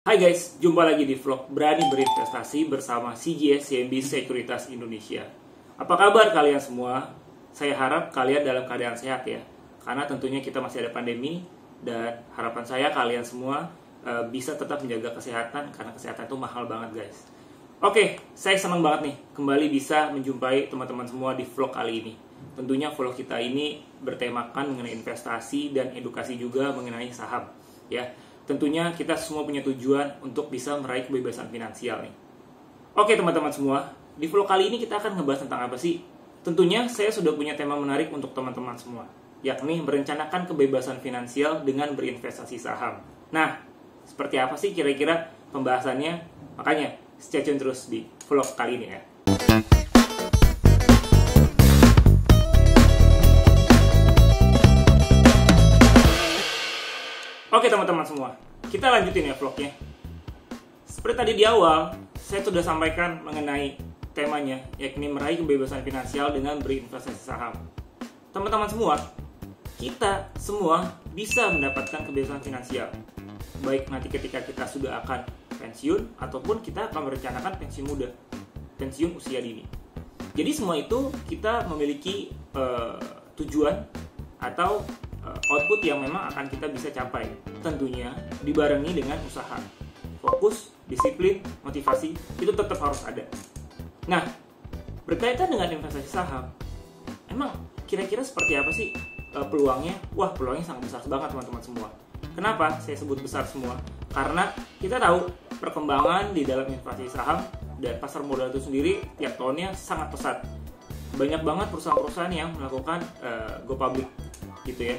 Hai guys, jumpa lagi di vlog Berani Berinvestasi bersama CGS CMB Sekuritas Indonesia. Apa kabar kalian semua? Saya harap kalian dalam keadaan sehat ya. Karena tentunya kita masih ada pandemi dan harapan saya kalian semua bisa tetap menjaga kesehatan karena kesehatan itu mahal banget guys. Oke, saya senang banget nih kembali bisa menjumpai teman-teman semua di vlog kali ini. Tentunya vlog kita ini bertemakan mengenai investasi dan edukasi juga mengenai saham ya. Tentunya kita semua punya tujuan untuk bisa meraih kebebasan finansial nih. Oke teman-teman semua, di vlog kali ini kita akan ngebahas tentang apa sih? Tentunya saya sudah punya tema menarik untuk teman-teman semua, yakni merencanakan kebebasan finansial dengan berinvestasi saham. Nah, seperti apa sih kira-kira pembahasannya? Makanya stay tune terus di vlog kali ini ya. Oke teman-teman semua, kita lanjutin ya vlognya. Seperti tadi di awal, saya sudah sampaikan mengenai temanya, yakni meraih kebebasan finansial dengan berinvestasi saham. Teman-teman semua, kita semua bisa mendapatkan kebebasan finansial. Baik nanti ketika kita sudah akan pensiun, ataupun kita akan merencanakan pensiun muda, pensiun usia dini. Jadi semua itu kita memiliki tujuan atau output yang memang akan kita bisa capai, tentunya dibarengi dengan usaha, fokus, disiplin, motivasi itu tetap harus ada. Nah, berkaitan dengan investasi saham, emang kira-kira seperti apa sih peluangnya? Wah, peluangnya sangat besar banget teman-teman semua. Kenapa saya sebut besar semua? Karena kita tahu perkembangan di dalam investasi saham dan pasar modal itu sendiri tiap tahunnya sangat pesat. Banyak banget perusahaan-perusahaan yang melakukan go public gitu ya,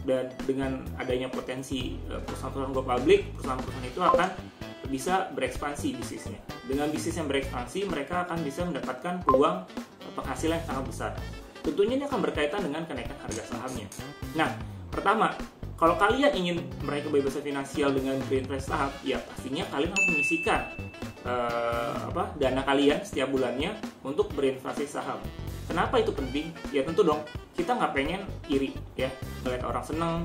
dan dengan adanya potensi perusahaan-perusahaan go public, perusahaan-perusahaan itu akan bisa berekspansi bisnisnya. Dengan bisnis yang berekspansi, mereka akan bisa mendapatkan peluang penghasilan yang sangat besar. Tentunya ini akan berkaitan dengan kenaikan harga sahamnya. Nah, pertama, kalau kalian ingin meraih kebebasan finansial dengan berinvestasi saham, ya pastinya kalian harus menyisihkan dana kalian setiap bulannya untuk berinvestasi saham. Kenapa itu penting? Ya tentu dong, kita nggak pengen iri ya, ngeliat orang seneng,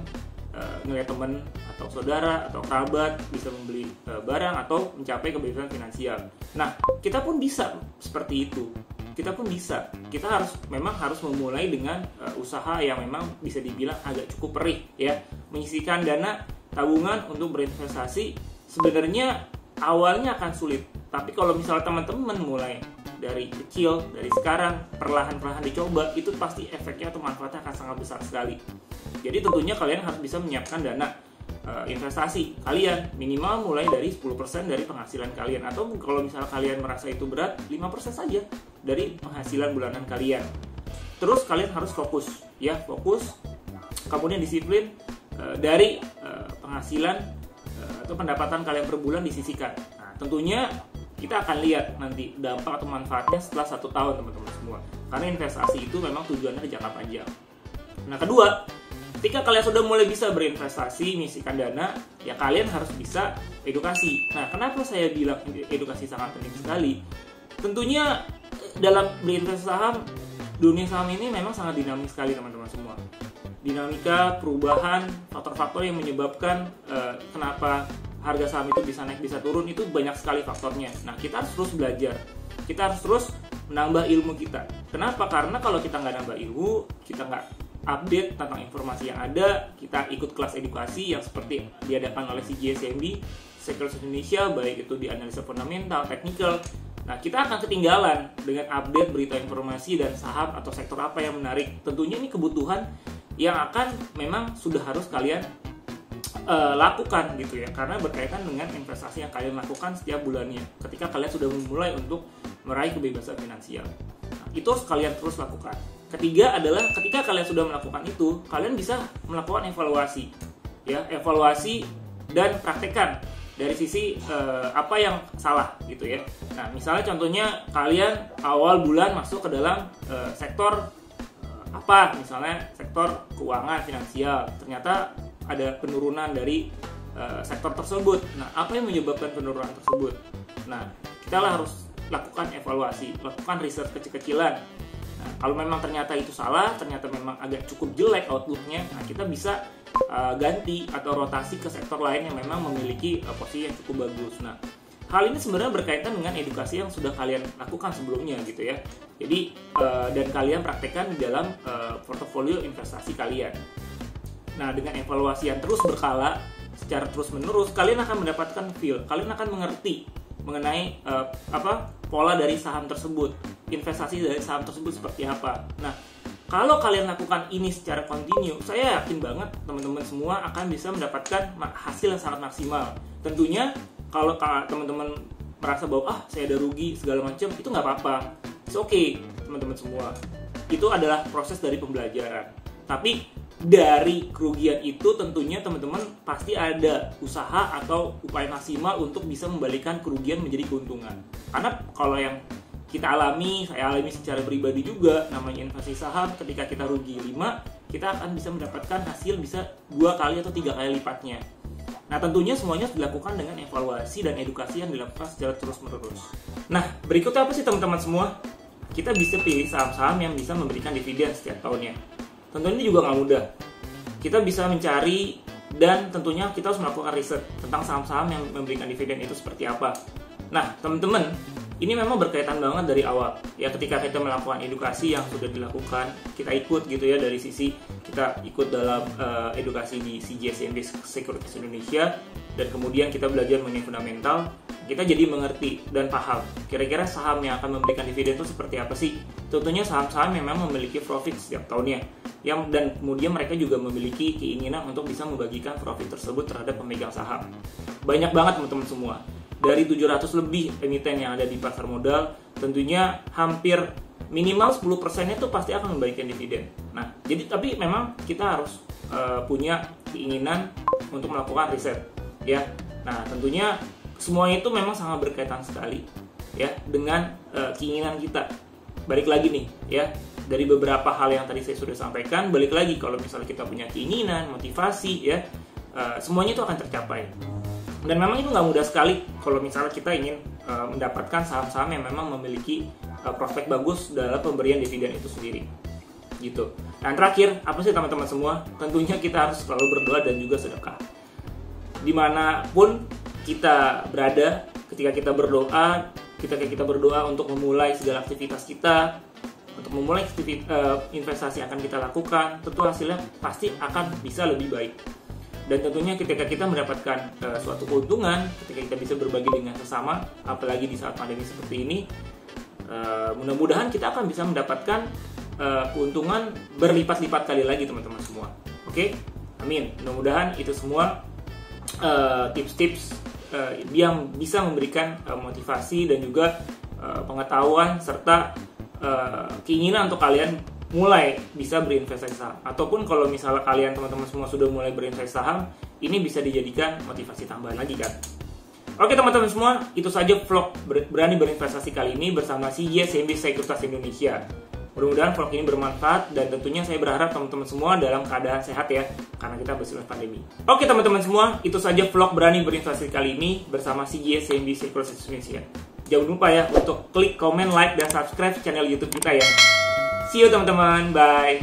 ngeliat temen atau saudara atau kerabat bisa membeli barang atau mencapai kebebasan finansial. Nah, kita pun bisa seperti itu. Kita pun bisa. Kita memang harus memulai dengan usaha yang memang bisa dibilang agak cukup perih ya. Menyisihkan dana tabungan untuk berinvestasi sebenarnya awalnya akan sulit. Tapi kalau misalnya teman-teman mulai dari kecil, dari sekarang, perlahan-lahan dicoba, itu pasti efeknya atau manfaatnya akan sangat besar sekali. Jadi tentunya kalian harus bisa menyiapkan dana investasi kalian, minimal mulai dari 10% dari penghasilan kalian. Atau kalau misalnya kalian merasa itu berat, 5% saja dari penghasilan bulanan kalian. Terus kalian harus fokus, ya fokus, kemudian disiplin dari penghasilan atau pendapatan kalian per bulan disisihkan. Nah, tentunya kita akan lihat nanti dampak atau manfaatnya setelah 1 tahun teman-teman semua. Karena investasi itu memang tujuannya jangka panjang. Nah kedua, ketika kalian sudah mulai bisa berinvestasi, menyisihkan dana, ya kalian harus bisa edukasi. Nah kenapa saya bilang edukasi sangat penting sekali? Tentunya dalam berinvestasi saham, dunia saham ini memang sangat dinamis sekali teman-teman semua. Dinamika, perubahan, faktor-faktor yang menyebabkan kenapa harga saham itu bisa naik, bisa turun, itu banyak sekali faktornya. Nah, kita harus terus belajar. Kita harus terus menambah ilmu kita. Kenapa? Karena kalau kita nggak nambah ilmu, kita nggak update tentang informasi yang ada, kita ikut kelas edukasi yang seperti diadakan oleh CGS CMB Sekuritas Indonesia, baik itu di analisa fundamental, teknikal. Nah, kita akan ketinggalan dengan update berita informasi dan saham atau sektor apa yang menarik. Tentunya ini kebutuhan yang akan memang sudah harus kalian lakukan gitu ya, karena berkaitan dengan investasi yang kalian lakukan setiap bulannya ketika kalian sudah memulai untuk meraih kebebasan finansial. Nah, itu harus kalian terus lakukan. Ketiga adalah ketika kalian sudah melakukan itu, kalian bisa melakukan evaluasi ya, evaluasi dan praktekkan dari sisi apa yang salah gitu ya. Nah, misalnya contohnya kalian awal bulan masuk ke dalam sektor apa, misalnya sektor keuangan finansial, ternyata ada penurunan dari sektor tersebut. Nah, apa yang menyebabkan penurunan tersebut? Nah, kita harus lakukan evaluasi, lakukan riset kecil-kecilan. Nah, kalau memang ternyata itu salah, ternyata memang agak cukup jelek outlooknya, nah kita bisa ganti atau rotasi ke sektor lain yang memang memiliki posisi yang cukup bagus. Nah, hal ini sebenarnya berkaitan dengan edukasi yang sudah kalian lakukan sebelumnya gitu ya. Jadi dan kalian praktekkan di dalam portofolio investasi kalian. Nah, dengan evaluasi yang terus berkala, secara terus menerus, kalian akan mendapatkan feel, kalian akan mengerti mengenai pola dari saham tersebut, investasi dari saham tersebut seperti apa. Nah, kalau kalian lakukan ini secara kontinu, saya yakin banget teman-teman semua akan bisa mendapatkan hasil yang sangat maksimal. Tentunya kalau teman-teman merasa bahwa saya ada rugi segala macam, itu nggak apa-apa. It's okay teman-teman semua. Itu adalah proses dari pembelajaran. Tapi dari kerugian itu tentunya teman-teman pasti ada usaha atau upaya maksimal untuk bisa membalikan kerugian menjadi keuntungan. Karena kalau yang kita alami, saya alami secara pribadi juga, namanya investasi saham, ketika kita rugi 5, kita akan bisa mendapatkan hasil bisa 2 kali atau 3 kali lipatnya. Nah, tentunya semuanya dilakukan dengan evaluasi dan edukasi yang dilakukan secara terus-menerus. Nah, berikutnya apa sih teman-teman semua? Kita bisa pilih saham-saham yang bisa memberikan dividen setiap tahunnya. Tentunya ini juga nggak mudah. Kita bisa mencari dan tentunya kita harus melakukan riset tentang saham-saham yang memberikan dividen itu seperti apa. Nah, teman-teman, ini memang berkaitan banget dari awal. Ya, ketika kita melakukan edukasi yang sudah dilakukan, kita ikut gitu ya dari sisi kita ikut dalam edukasi di CGS CIMB Securities Indonesia, dan kemudian kita belajar mengenai fundamental, kita jadi mengerti dan paham kira-kira saham yang akan memberikan dividen itu seperti apa sih. Tentunya saham-saham yang memang memiliki profit setiap tahunnya, dan kemudian mereka juga memiliki keinginan untuk bisa membagikan profit tersebut terhadap pemegang saham. Banyak banget teman-teman semua. Dari 700 lebih emiten yang ada di pasar modal, tentunya hampir minimal 10% itu pasti akan membagikan dividen. Nah, jadi tapi memang kita harus punya keinginan untuk melakukan riset, ya. Nah, tentunya semuanya itu memang sangat berkaitan sekali, ya, dengan keinginan kita. Balik lagi nih, ya, dari beberapa hal yang tadi saya sudah sampaikan, balik lagi kalau misalnya kita punya keinginan, motivasi, ya, semuanya itu akan tercapai. Dan memang itu nggak mudah sekali kalau misalnya kita ingin mendapatkan saham-saham yang memang memiliki prospek bagus dalam pemberian dividen itu sendiri, gitu. Dan terakhir, apa sih teman-teman semua? Tentunya kita harus selalu berdoa dan juga sedekah. Dimanapun kita berada, ketika kita berdoa untuk memulai segala aktivitas kita, untuk memulai investasi yang akan kita lakukan, tentu hasilnya pasti akan bisa lebih baik. Dan tentunya ketika kita mendapatkan suatu keuntungan, ketika kita bisa berbagi dengan sesama, apalagi di saat pandemi seperti ini, mudah-mudahan kita akan bisa mendapatkan keuntungan berlipat-lipat kali lagi teman-teman semua. Oke? Amin. Mudah-mudahan itu semua tips-tips yang bisa memberikan motivasi dan juga pengetahuan serta keinginan untuk kalian mulai bisa berinvestasi saham. Ataupun kalau misalnya kalian teman-teman semua sudah mulai berinvestasi saham, ini bisa dijadikan motivasi tambahan lagi kan. Oke teman-teman semua, itu saja vlog berani berinvestasi kali ini bersama CGS CIMB Securities Indonesia. Mudah-mudahan vlog ini bermanfaat dan tentunya saya berharap teman-teman semua dalam keadaan sehat ya, karena kita bersama pandemi. Oke teman-teman semua, itu saja vlog berani berinvestasi kali ini bersama CGS CIMB Securities Indonesia. Jangan lupa ya untuk klik, komen, like, dan subscribe channel YouTube kita ya. See you teman-teman, bye.